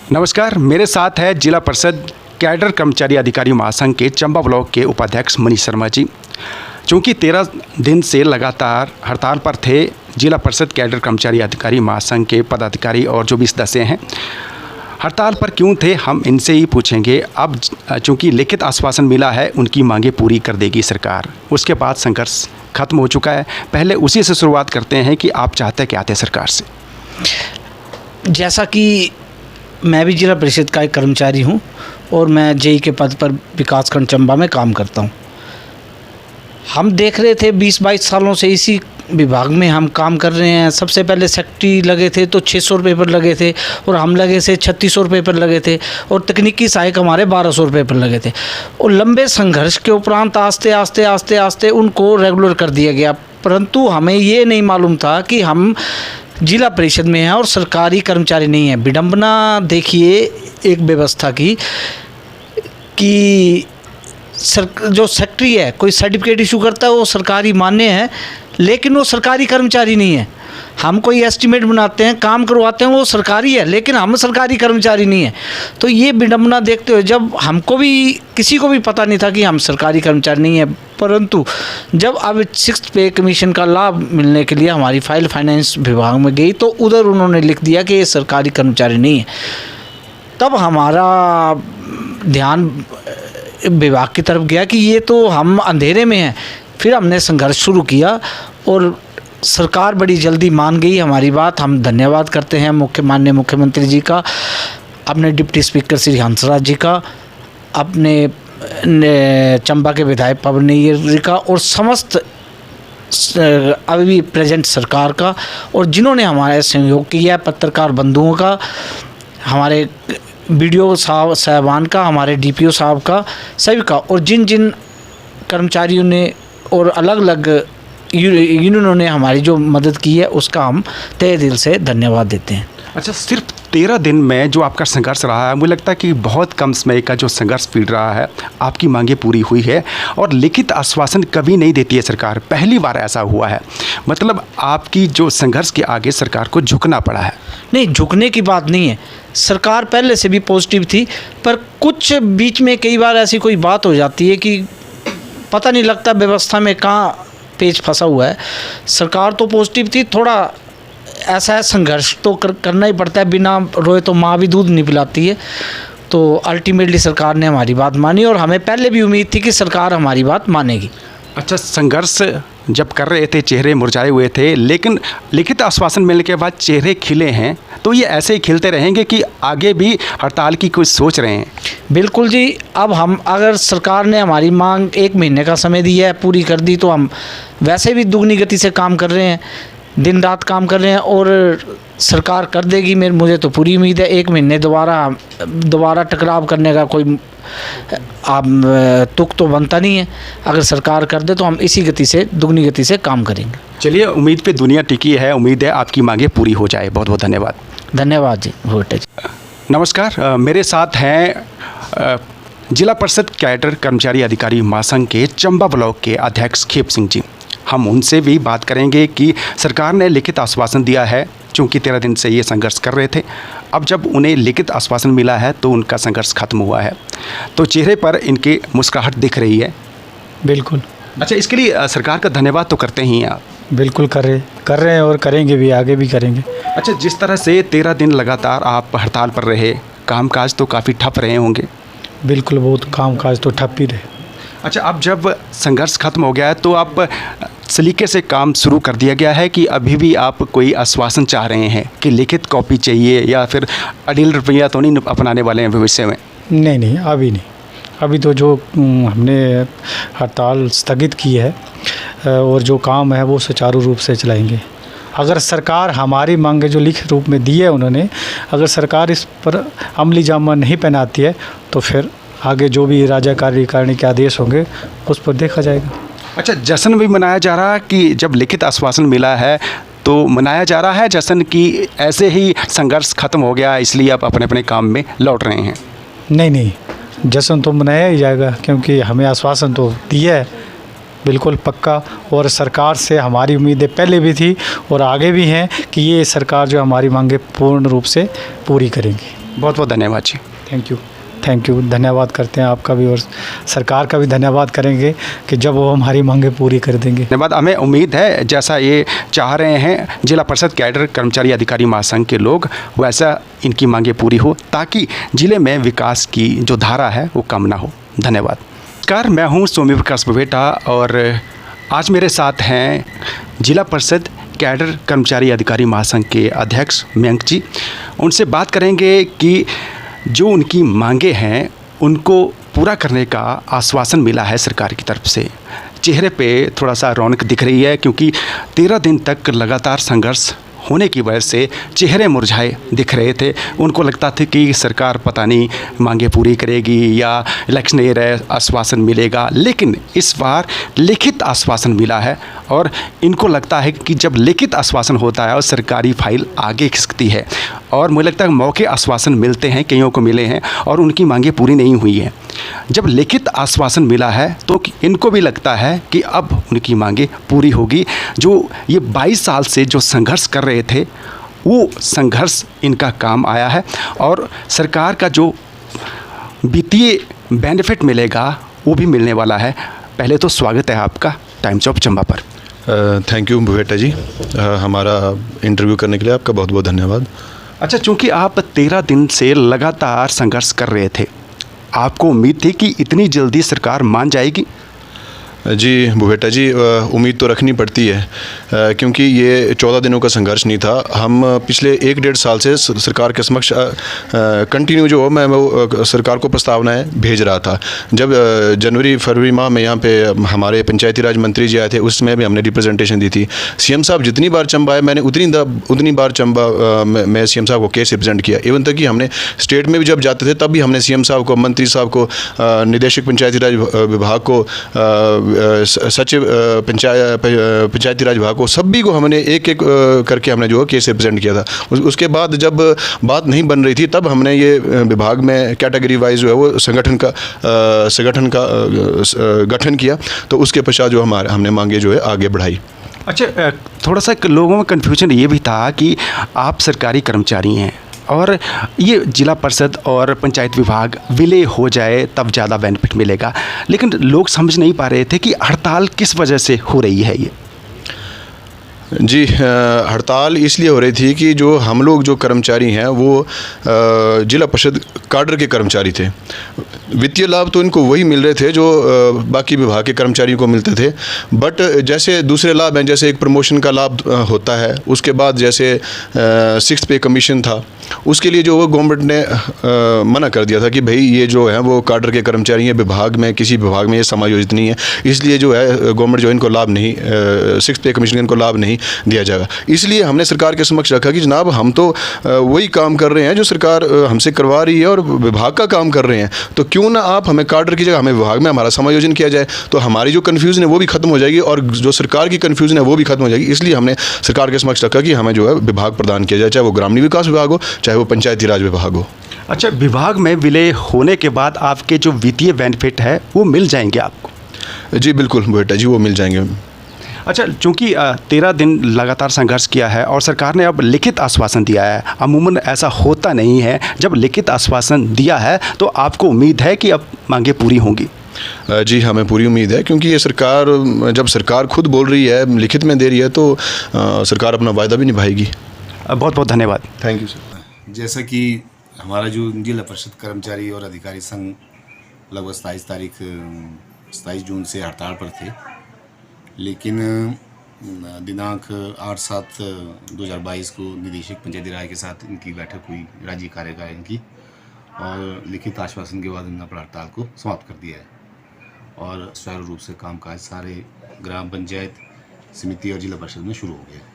नमस्कार, मेरे साथ है जिला परिषद कैडर कर्मचारी अधिकारी महासंघ के चंबा ब्लॉक के उपाध्यक्ष मनीष शर्मा जी। चूँकि 13 दिन से लगातार हड़ताल पर थे जिला परिषद कैडर कर्मचारी अधिकारी महासंघ के पदाधिकारी और जो भी सदस्य हैं, हड़ताल पर क्यों थे हम इनसे ही पूछेंगे। अब चूँकि लिखित आश्वासन मिला है उनकी मांगें पूरी कर देगी सरकार, उसके बाद संघर्ष खत्म हो चुका है। पहले उसी से शुरुआत करते हैं कि आप चाहते क्या थे सरकार से। जैसा कि मैं भी जिला परिषद का एक कर्मचारी हूं और मैं जेई के पद पर विकासखंड चंबा में काम करता हूं। हम देख रहे थे 20-22 सालों से इसी विभाग में हम काम कर रहे हैं। सबसे पहले सेक्रेटरी लगे थे तो 600 रुपये पर लगे थे और हम लगे थे 3600 रुपये पर लगे थे और तकनीकी सहायक हमारे 1200 रुपये पर लगे थे। और लंबे संघर्ष के उपरांत आस्ते आस्ते उनको रेगुलर कर दिया गया। परंतु हमें ये नहीं मालूम था कि हम जिला परिषद में हैं और सरकारी कर्मचारी नहीं हैं। विडंबना देखिए एक व्यवस्था की कि जो सेक्रेटरी है कोई सर्टिफिकेट इशू करता है वो सरकारी मान्य है, लेकिन वो सरकारी कर्मचारी नहीं है। हम कोई एस्टीमेट बनाते हैं, काम करवाते हैं, वो सरकारी है, लेकिन हम सरकारी कर्मचारी नहीं है। तो ये विडंबना देखते हुए जब हमको भी किसी को भी पता नहीं था कि हम सरकारी कर्मचारी नहीं है, परंतु जब अब 6th पे कमीशन का लाभ मिलने के लिए हमारी फाइल फाइनेंस विभाग में गई तो उधर उन्होंने लिख दिया कि ये सरकारी कर्मचारी नहीं है। तब हमारा ध्यान विभाग की तरफ गया कि ये तो हम अंधेरे में हैं। फिर हमने संघर्ष शुरू किया और सरकार बड़ी जल्दी मान गई हमारी बात। हम धन्यवाद करते हैं माननीय मुख्यमंत्री जी का, अपने डिप्टी स्पीकर श्री हंसराज जी का, अपने चंबा के विधायक पवन नैयर जी का और समस्त अभी प्रेजेंट सरकार का, और जिन्होंने हमारे सहयोग किया, पत्रकार बंधुओं का, हमारे बीडीओ साहबान का, हमारे डीपीओ साहब का, सभी का, और जिन जिन कर्मचारियों ने और अलग अलग यूनियनों ने हमारी जो मदद की है उसका हम तहे दिल से धन्यवाद देते हैं। अच्छा, सिर्फ 13 दिन में जो आपका संघर्ष रहा है, मुझे लगता है कि बहुत कम समय का जो संघर्ष पीड़ रहा है, आपकी मांगें पूरी हुई है और लिखित आश्वासन कभी नहीं देती है सरकार। पहली बार ऐसा हुआ है, मतलब आपकी जो संघर्ष के आगे सरकार को झुकना पड़ा है। नहीं, झुकने की बात नहीं है, सरकार पहले से भी पॉजिटिव थी, पर कुछ बीच में कई बार ऐसी कोई बात हो जाती है कि पता नहीं लगता व्यवस्था में कहाँ पेच फंसा हुआ है। सरकार तो पॉजिटिव थी, थोड़ा ऐसा है संघर्ष तो करना ही पड़ता है, बिना रोए तो माँ भी दूध नहीं पिलाती है। तो अल्टीमेटली सरकार ने हमारी बात मानी और हमें पहले भी उम्मीद थी कि सरकार हमारी बात मानेगी। अच्छा, संघर्ष जब कर रहे थे चेहरे मुरझाए हुए थे, लेकिन लिखित आश्वासन मिलने के बाद चेहरे खिले हैं, तो ये ऐसे ही खिलते रहेंगे कि आगे भी हड़ताल की कुछ सोच रहे हैं? बिल्कुल जी, अब हम अगर सरकार ने हमारी मांग 1 महीने का समय दिया है, पूरी कर दी, तो हम वैसे भी दुगनी गति से काम कर रहे हैं, दिन रात काम कर रहे हैं और सरकार कर देगी। मुझे तो पूरी उम्मीद है। 1 महीने दोबारा टकराव करने का कोई तुक तो बनता नहीं है। अगर सरकार कर दे तो हम इसी गति से, दुगनी गति से काम करेंगे। चलिए, उम्मीद पे दुनिया टिकी है, उम्मीद है आपकी मांगें पूरी हो जाए। बहुत बहुत धन्यवाद। धन्यवाद जी। भोटे जी। नमस्कार, मेरे साथ हैं जिला परिषद कैडर कर्मचारी अधिकारी महासंघ के चंबा ब्लॉक के अध्यक्ष खेप सिंह जी। हम उनसे भी बात करेंगे कि सरकार ने लिखित आश्वासन दिया है, चूँकि 13 दिन से ये संघर्ष कर रहे थे, अब जब उन्हें लिखित आश्वासन मिला है तो उनका संघर्ष खत्म हुआ है, तो चेहरे पर इनकी मुस्कुराहट दिख रही है। बिल्कुल। अच्छा, इसके लिए सरकार का धन्यवाद तो करते ही हैं आप? बिल्कुल कर रहे हैं और करेंगे भी, आगे भी करेंगे। अच्छा, जिस तरह से 13 दिन लगातार आप हड़ताल पर रहे, कामकाज तो काफ़ी ठप रहे होंगे? बिल्कुल, बहुत कामकाज तो ठप ही रहे। अच्छा, अब जब संघर्ष खत्म हो गया है तो आप सलीके से काम शुरू कर दिया गया है कि अभी भी आप कोई आश्वासन चाह रहे हैं कि लिखित कॉपी चाहिए, या फिर अडिल रुपया तो नहीं अपनाने वाले हैं भविष्य में? नहीं, अभी नहीं। अभी तो जो हमने हड़ताल स्थगित की है और जो काम है वो सुचारू रूप से चलाएंगे। अगर सरकार हमारी मांगे जो लिखित रूप में दी है उन्होंने, अगर सरकार इस पर अमली जामा नहीं पहनाती है तो फिर आगे जो भी राज्य कार्यकारिणी के आदेश होंगे उस पर देखा जाएगा। अच्छा, जश्न भी मनाया जा रहा है कि जब लिखित आश्वासन मिला है तो मनाया जा रहा है जश्न कि ऐसे ही संघर्ष खत्म हो गया इसलिए आप अपने अपने काम में लौट रहे हैं? नहीं, जश्न तो मनाया ही जाएगा, क्योंकि हमें आश्वासन तो दिया है बिल्कुल पक्का, और सरकार से हमारी उम्मीदें पहले भी थी और आगे भी हैं कि ये सरकार जो हमारी मांगें पूर्ण रूप से पूरी करेंगी। बहुत बहुत धन्यवाद जी। थैंक यू धन्यवाद करते हैं आपका भी और सरकार का भी धन्यवाद करेंगे कि जब वो हमारी मांगें पूरी कर देंगे। धन्यवाद। हमें उम्मीद है जैसा ये चाह रहे हैं जिला परिषद कैडर कर्मचारी अधिकारी महासंघ के लोग, वैसा इनकी मांगें पूरी हो ताकि जिले में विकास की जो धारा है वो कम ना हो। धन्यवाद। नमस्कार, मैं हूँ सोमी प्रकाश बवेटा और आज मेरे साथ हैं जिला परिषद कैडर कर्मचारी अधिकारी महासंघ के अध्यक्ष मयंक जी। उनसे बात करेंगे कि जो उनकी मांगें हैं उनको पूरा करने का आश्वासन मिला है सरकार की तरफ से। चेहरे पे थोड़ा सा रौनक दिख रही है क्योंकि 13 दिन तक लगातार संघर्ष होने की वजह से चेहरे मुरझाए दिख रहे थे। उनको लगता था कि सरकार पता नहीं मांगे पूरी करेगी या इलेक्शन ईयर है आश्वासन मिलेगा, लेकिन इस बार लिखित आश्वासन मिला है और इनको लगता है कि जब लिखित आश्वासन होता है और सरकारी फाइल आगे खिसकती है और मुझे लगता है मौके आश्वासन मिलते हैं, कईयों को मिले हैं और उनकी मांगे पूरी नहीं हुई हैं। जब लिखित आश्वासन मिला है तो इनको भी लगता है कि अब उनकी मांगे पूरी होगी। जो ये 22 साल से जो संघर्ष कर रहे थे वो संघर्ष इनका काम आया है और सरकार का जो वित्तीय बेनिफिट मिलेगा वो भी मिलने वाला है। पहले तो स्वागत है आपका टाइम्स ऑफ चंबा पर। थैंक यू बवेटा जी, हमारा इंटरव्यू करने के लिए आपका बहुत बहुत धन्यवाद। अच्छा, चूँकि आप 13 दिन से लगातार संघर्ष कर रहे थे, आपको उम्मीद थी कि इतनी जल्दी सरकार मान जाएगी? जी बवेटा जी, उम्मीद तो रखनी पड़ती है क्योंकि ये 14 दिनों का संघर्ष नहीं था। हम पिछले 1-1.5 साल से सरकार के समक्ष कंटिन्यू जो मैं वो सरकार को प्रस्तावनाएं भेज रहा था। जब जनवरी फरवरी माह में यहाँ पे हमारे पंचायती राज मंत्री जी आए थे, उसमें भी हमने रिप्रेजेंटेशन दी थी। सीएम साहब जितनी बार चंबा आए, मैंने उतनी बार चंबा मैं सीएम साहब को केस रिप्रेजेंट किया। इवन तक कि हमने स्टेट में भी जब जाते थे तब भी हमने सीएम साहब को, मंत्री साहब को, निदेशक पंचायती राज विभाग को, सचिव पंचायती राज विभाग को, सभी को हमने एक एक करके हमने जो है केस रिप्रेजेंट किया था। उसके बाद जब बात नहीं बन रही थी तब हमने ये विभाग में कैटेगरी वाइज जो है वो संगठन का गठन किया। तो उसके पश्चात जो हमने मांगे जो है आगे बढ़ाई। अच्छा, थोड़ा सा लोगों में कन्फ्यूजन ये भी था कि आप सरकारी कर्मचारी हैं और ये जिला परिषद और पंचायत विभाग विलय हो जाए तब ज़्यादा बेनिफिट मिलेगा, लेकिन लोग समझ नहीं पा रहे थे कि हड़ताल किस वजह से हो रही है। ये जी, हड़ताल इसलिए हो रही थी कि जो हम लोग जो कर्मचारी हैं वो जिला परिषद काडर के कर्मचारी थे। वित्तीय लाभ तो इनको वही मिल रहे थे जो बाकी विभाग के कर्मचारियों को मिलते थे, बट जैसे दूसरे लाभ हैं, जैसे एक प्रमोशन का लाभ होता है, उसके बाद जैसे 6th पे कमीशन था, उसके लिए जो वो गवर्नमेंट ने मना कर दिया था कि भाई ये जो है वो काडर के कर्मचारी हैं, विभाग में किसी विभाग में ये समायोजित नहीं है, इसलिए जो है गवर्नमेंट जो इनको लाभ नहीं, 6th पे कमीशन इनको लाभ नहीं दिया जाएगा। इसलिए हमने सरकार के समक्ष रखा कि जनाब हम तो वही काम कर रहे हैं जो सरकार हमसे करवा रही है और विभाग का काम कर रहे हैं, तो क्यों ना आप हमें काडर की जगह हमें विभाग में हमारा समायोजन किया जाए, तो हमारी जो कन्फ्यूजन है वो भी खत्म हो जाएगी और जो सरकार की कन्फ्यूजन है वो भी खत्म हो जाएगी। इसलिए हमने सरकार के समक्ष रखा कि हमें जो है विभाग प्रदान किया जाए, चाहे वो ग्रामीण विकास विभाग हो, चाहे वो पंचायती राज विभाग हो। अच्छा, विभाग में विलय होने के बाद आपके जो वित्तीय बेनिफिट है वो मिल जाएंगे आपको? जी बिल्कुल बेटा जी, वो मिल जाएंगे। अच्छा, चूँकि 13 दिन लगातार संघर्ष किया है और सरकार ने अब लिखित आश्वासन दिया है, अमूमन ऐसा होता नहीं है, जब लिखित आश्वासन दिया है तो आपको उम्मीद है कि अब मांगे पूरी होंगी? जी हमें पूरी उम्मीद है क्योंकि ये सरकार, जब सरकार खुद बोल रही है, लिखित में दे रही है, तो सरकार अपना वायदा भी निभाएगी। बहुत बहुत धन्यवाद। Thank you sir. जैसा कि हमारा जो जिला परिषद कर्मचारी और अधिकारी संघ लगभग 27 जून से हड़ताल पर थे, लेकिन दिनांक 8/7/2022 को निदेशक पंचायती राज के साथ इनकी बैठक हुई, राज्य कार्यकारिणी की, और लिखित आश्वासन के बाद इन्होंने अपना हड़ताल को समाप्त कर दिया है और सुचारू रूप से कामकाज सारे ग्राम पंचायत समिति और जिला परिषद में शुरू हो गया है।